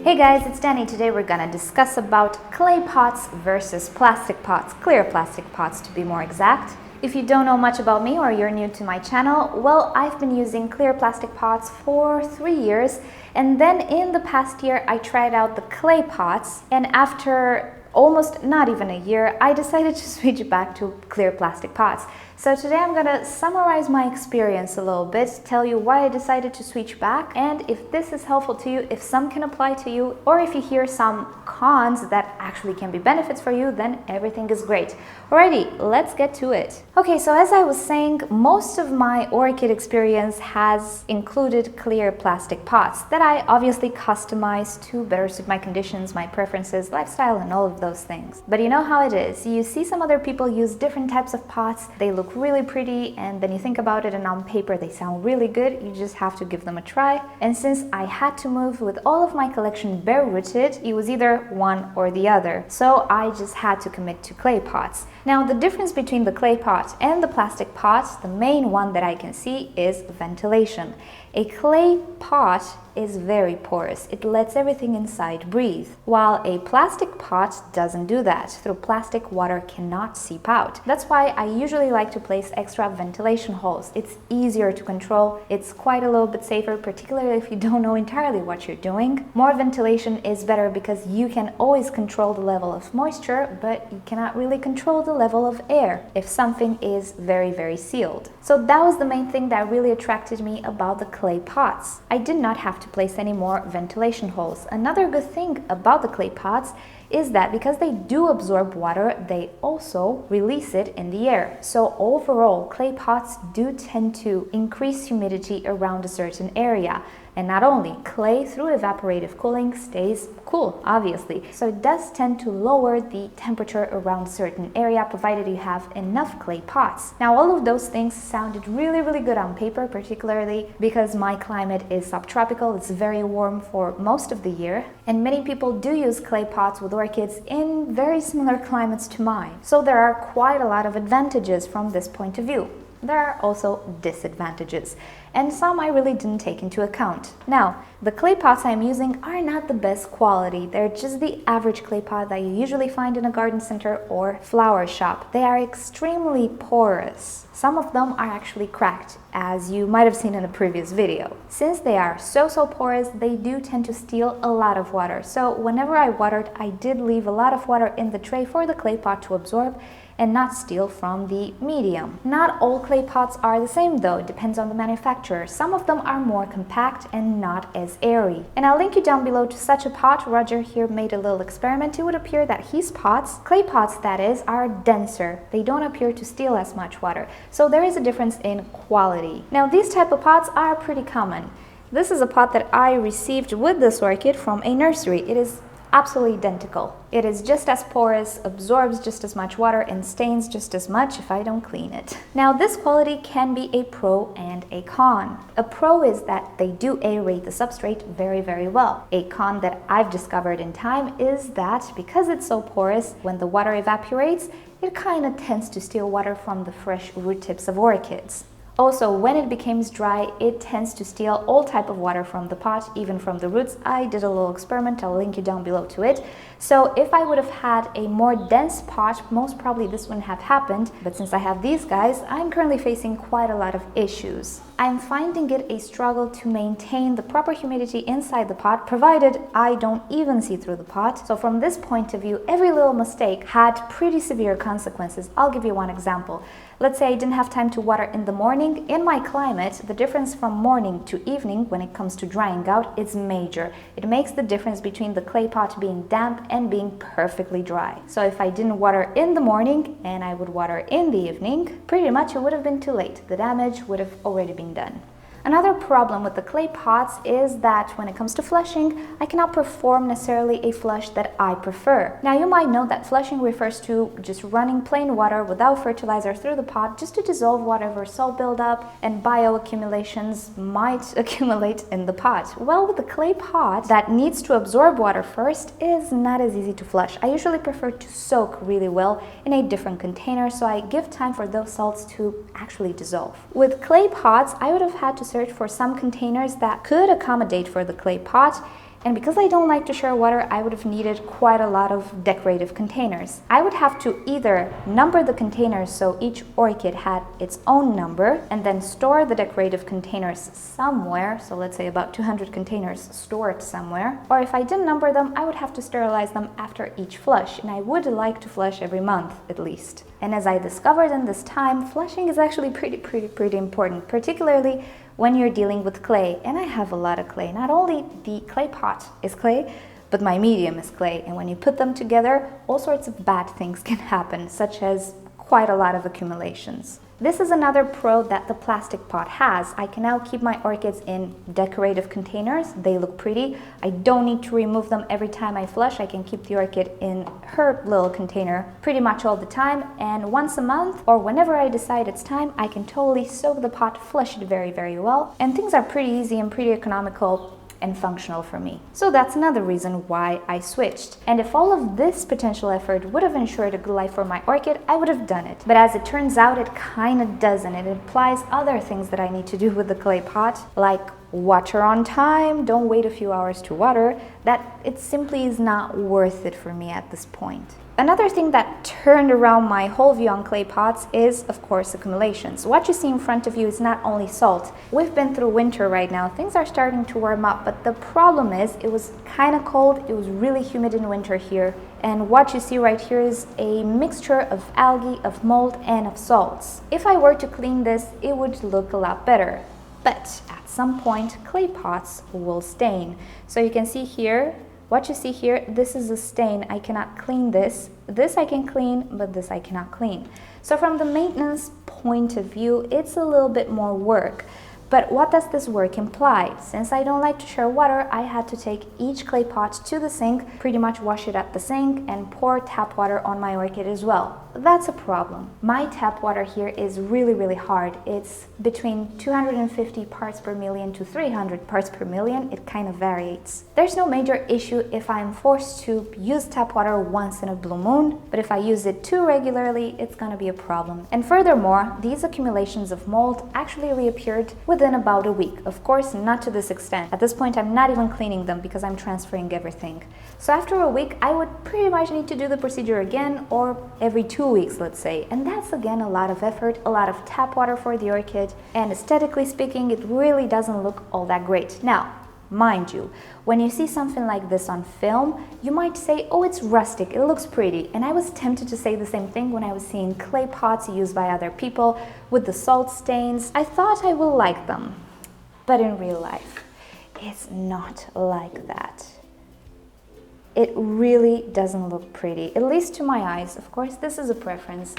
Hey guys, it's Danny. Today we're gonna discuss about clay pots versus plastic pots, clear plastic pots to be more exact. If you don't know much about me or you're new to my channel, well, I've been using clear plastic pots for 3 years, and then in the past year I tried out the clay pots, and after almost not even a year, I decided to switch back to clear plastic pots. So today I'm gonna summarize my experience a little bit, tell you why I decided to switch back, and if this is helpful to you, if some can apply to you, or if you hear some cons that actually can be benefits for you, then everything is great. Alrighty, let's get to it. Okay, so as I was saying, most of my orchid experience has included clear plastic pots that I obviously customized to better suit my conditions, my preferences, lifestyle, and all of those things. But you know how it is. You see some other people use different types of pots, they look really pretty, and then you think about it and on paper they sound really good. You just have to give them a try. And since I had to move with all of my collection bare rooted, it was either one or the other. So I just had to commit to clay pots. Now the difference between the clay pot and the plastic pot, the main one that I can see, is ventilation. A clay pot is very porous. It lets everything inside breathe, while a plastic pot doesn't do that. Through plastic, water cannot seep out. That's why I usually like to place extra ventilation holes. It's easier to control. It's quite a little bit safer, particularly if you don't know entirely what you're doing. More ventilation is better because you can always control the level of moisture, but you cannot really control the level of air if something is very sealed. So that was the main thing that really attracted me about the clay pots. I did not have to place any more ventilation holes. Another good thing about the clay pots is that because they do absorb water, they also release it in the air. So overall, clay pots do tend to increase humidity around a certain area. And not only, clay through evaporative cooling stays cool, obviously. So it does tend to lower the temperature around a certain area, provided you have enough clay pots. Now, all of those things sounded really good on paper, particularly because my climate is subtropical. It's very warm for most of the year. And many people do use clay pots with orchids in very similar climates to mine. So there are quite a lot of advantages from this point of view. There are also disadvantages, and some I really didn't take into account. Now, the clay pots I'm using are not the best quality. They're just the average clay pot that you usually find in a garden center or flower shop. They are extremely porous. Some of them are actually cracked, as you might have seen in a previous video. Since they are so porous, they do tend to steal a lot of water. So whenever I watered, I did leave a lot of water in the tray for the clay pot to absorb and not steal from the medium. Not all clay pots are the same though, it depends on the manufacturer. Some of them are more compact and not as airy. And I'll link you down below to such a pot. Roger here made a little experiment. It would appear that his pots, clay pots that is, are denser. They don't appear to steal as much water. So there is a difference in quality. Now these type of pots are pretty common. This is a pot that I received with this orchid from a nursery. It is absolutely identical. It is just as porous, absorbs just as much water, and stains just as much if I don't clean it. Now this quality can be a pro and a con. A pro is that they do aerate the substrate very well. A con that I've discovered in time is that because it's so porous, when the water evaporates, it kind of tends to steal water from the fresh root tips of orchids. Also, when it becomes dry, it tends to steal all type of water from the pot, even from the roots. I did a little experiment, I'll link you down below to it. So if I would have had a more dense pot, most probably this wouldn't have happened. But since I have these guys, I'm currently facing quite a lot of issues. I'm finding it a struggle to maintain the proper humidity inside the pot, provided I don't even see through the pot. So from this point of view, every little mistake had pretty severe consequences. I'll give you one example. Let's say I didn't have time to water in the morning. In my climate, the difference from morning to evening when it comes to drying out is major. It makes the difference between the clay pot being damp and being perfectly dry. So if I didn't water in the morning and I would water in the evening, pretty much it would have been too late. The damage would have already been done. Another problem with the clay pots is that when it comes to flushing, I cannot perform necessarily a flush that I prefer. Now you might know that flushing refers to just running plain water without fertilizer through the pot just to dissolve whatever salt buildup and bioaccumulations might accumulate in the pot. Well, with the clay pot that needs to absorb water first is not as easy to flush. I usually prefer to soak really well in a different container, so I give time for those salts to actually dissolve. With clay pots, I would have had to search for some containers that could accommodate for the clay pot, And because I don't like to share water, I would have needed quite a lot of decorative containers. I would have to either number the containers so each orchid had its own number, and then store the decorative containers somewhere, so let's say about 200 containers stored somewhere, or if I didn't number them, I would have to sterilize them after each flush, and I would like to flush every month at least. And as I discovered in this time, flushing is actually pretty important, particularly when you're dealing with clay. And I have a lot of clay. Not only the clay pot is clay, but my medium is clay. And when you put them together, all sorts of bad things can happen, such as quite a lot of accumulations. This is another pro that the plastic pot has. I can now keep my orchids in decorative containers. They look pretty. I don't need to remove them every time I flush. I can keep the orchid in her little container pretty much all the time. And once a month, or whenever I decide it's time, I can totally soak the pot, flush it very well. And things are pretty easy and pretty economical and functional for me. So that's another reason why I switched. And if all of this potential effort would have ensured a good life for my orchid, I would have done it. But as it turns out, it kind of doesn't. It implies other things that I need to do with the clay pot, like water on time, don't wait a few hours to water, that it simply is not worth it for me at this point. Another thing that turned around my whole view on clay pots is, of course, accumulations. What you see in front of you is not only salt. We've been through winter right now. Things are starting to warm up, but the problem is it was kind of cold. It was really humid in winter here. And what you see right here is a mixture of algae, of mold, and of salts. If I were to clean this, it would look a lot better. But at some point, clay pots will stain. So you can see here, what you see here, this is a stain. I cannot clean this. This I can clean, but this I cannot clean. So from the maintenance point of view, it's a little bit more work. But what does this work imply? Since I don't like to share water, I had to take each clay pot to the sink, pretty much wash it at the sink, and pour tap water on my orchid as well. That's a problem. My tap water here is really hard. It's between 250 parts per million to 300 parts per million. It kind of varies. There's no major issue if I'm forced to use tap water once in a blue moon, but if I use it too regularly, it's gonna be a problem. And furthermore, these accumulations of mold actually reappeared within about a week. Of course, not to this extent. At this point, I'm not even cleaning them because I'm transferring everything. So after a week, I would pretty much need to do the procedure again, or every 2 weeks, let's say. And that's again a lot of effort, a lot of tap water for the orchid, and aesthetically speaking, it really doesn't look all that great. Now, mind you, when you see something like this on film, you might say, oh, it's rustic, it looks pretty. And I was tempted to say the same thing when I was seeing clay pots used by other people with the salt stains. I thought I will like them, but in real life, it's not like that. It really doesn't look pretty, at least to my eyes. Of course, this is a preference,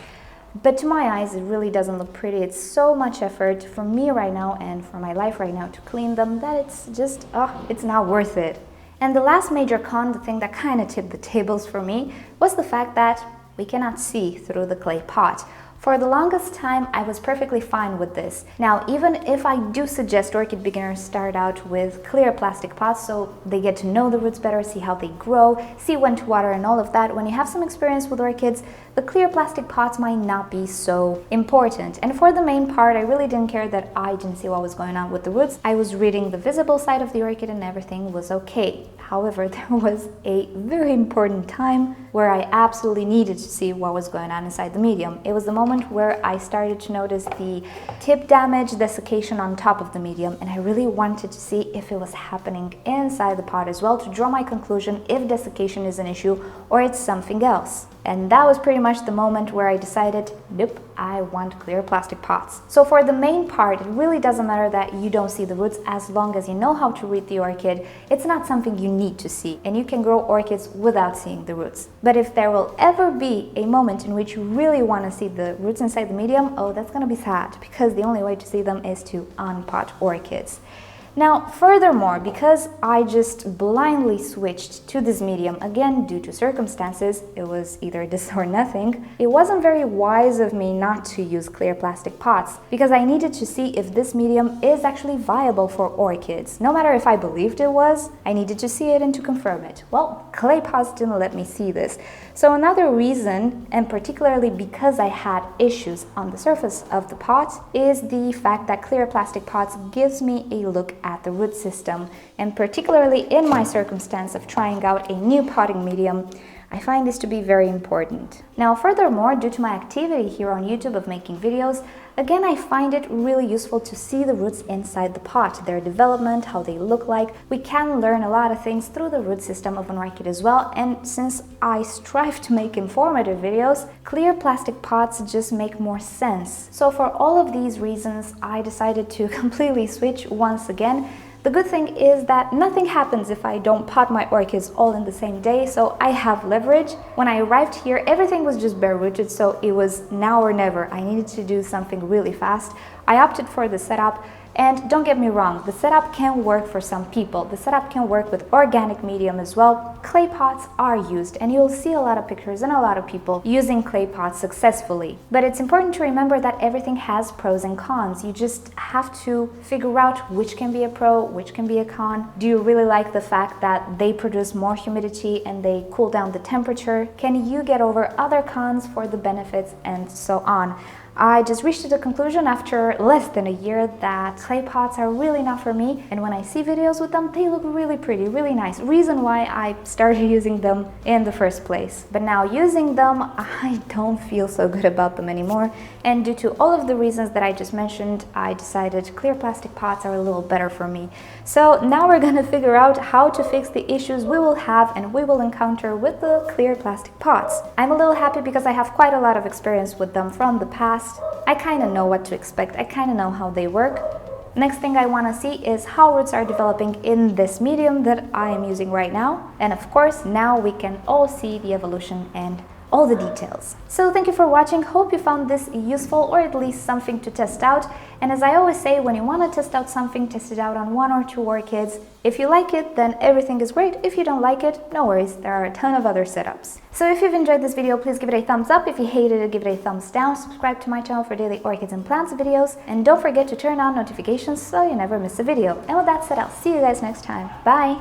but to my eyes, it really doesn't look pretty. It's so much effort for me right now and for my life right now to clean them that it's just, it's not worth it. And the last major con, the thing that kind of tipped the tables for me, was the fact that we cannot see through the clay pot. For the longest time, I was perfectly fine with this. Now, even if I do suggest orchid beginners start out with clear plastic pots so they get to know the roots better, see how they grow, see when to water and all of that, when you have some experience with orchids, the clear plastic pots might not be so important. And for the main part, I really didn't care that I didn't see what was going on with the roots. I was reading the visible side of the orchid and everything was okay. However, there was a very important time where I absolutely needed to see what was going on inside the medium. It was the moment where I started to notice the tip damage, desiccation on top of the medium, and I really wanted to see if it was happening inside the pot as well to draw my conclusion if desiccation is an issue or it's something else. And that was pretty much the moment where I decided, nope, I want clear plastic pots. So for the main part, it really doesn't matter that you don't see the roots as long as you know how to read the orchid. It's not something you need to see, and you can grow orchids without seeing the roots. But if there will ever be a moment in which you really want to see the roots inside the medium, oh, that's gonna be sad, because the only way to see them is to unpot orchids. Now, furthermore, because I just blindly switched to this medium, again, due to circumstances, it was either this or nothing, it wasn't very wise of me not to use clear plastic pots, because I needed to see if this medium is actually viable for orchids. No matter if I believed it was, I needed to see it and to confirm it. Well, clay pots didn't let me see this. So another reason, and particularly because I had issues on the surface of the pot, is the fact that clear plastic pots gives me a look at the root system, and particularly in my circumstance of trying out a new potting medium, I find this to be very important. Now, furthermore, due to my activity here on YouTube of making videos, again, I find it really useful to see the roots inside the pot, their development, how they look like. We can learn a lot of things through the root system of an orchid as well, and since I strive to make informative videos, clear plastic pots just make more sense. So for all of these reasons, I decided to completely switch once again. The good thing is that nothing happens if I don't pot my orchids all in the same day, so I have leverage. When I arrived here, everything was just bare rooted, so it was now or never. I needed to do something really fast. I opted for the setup, and don't get me wrong, the setup can work for some people. The setup can work with organic medium as well. Clay pots are used, and you'll see a lot of pictures and a lot of people using clay pots successfully. But it's important to remember that everything has pros and cons. You just have to figure out which can be a pro, which can be a con. Do you really like the fact that they produce more humidity and they cool down the temperature? Can you get over other cons for the benefits, and so on? I just reached to the conclusion after less than a year that clay pots are really not for me, and when I see videos with them, they look really pretty, really nice. Reason why I started using them in the first place. But now using them, I don't feel so good about them anymore, and due to all of the reasons that I just mentioned, I decided clear plastic pots are a little better for me. So now we're gonna figure out how to fix the issues we will have and we will encounter with the clear plastic pots. I'm a little happy because I have quite a lot of experience with them from the past. I kind of know what to expect. I kind of know how they work. Next thing I want to see is how roots are developing in this medium that I am using right now. And of course, now we can all see the evolution and all the details. So thank you for watching. Hope you found this useful, or at least something to test out. And as I always say, when you want to test out something, test it out on 1 or 2 orchids. If you like it, then everything is great. If you don't like it, no worries, there are a ton of other setups. So if you've enjoyed this video, please give it a thumbs up. If you hated it, give it a thumbs down. Subscribe to my channel for daily orchids and plants videos. And don't forget to turn on notifications so you never miss a video. And with that said, I'll see you guys next time. Bye!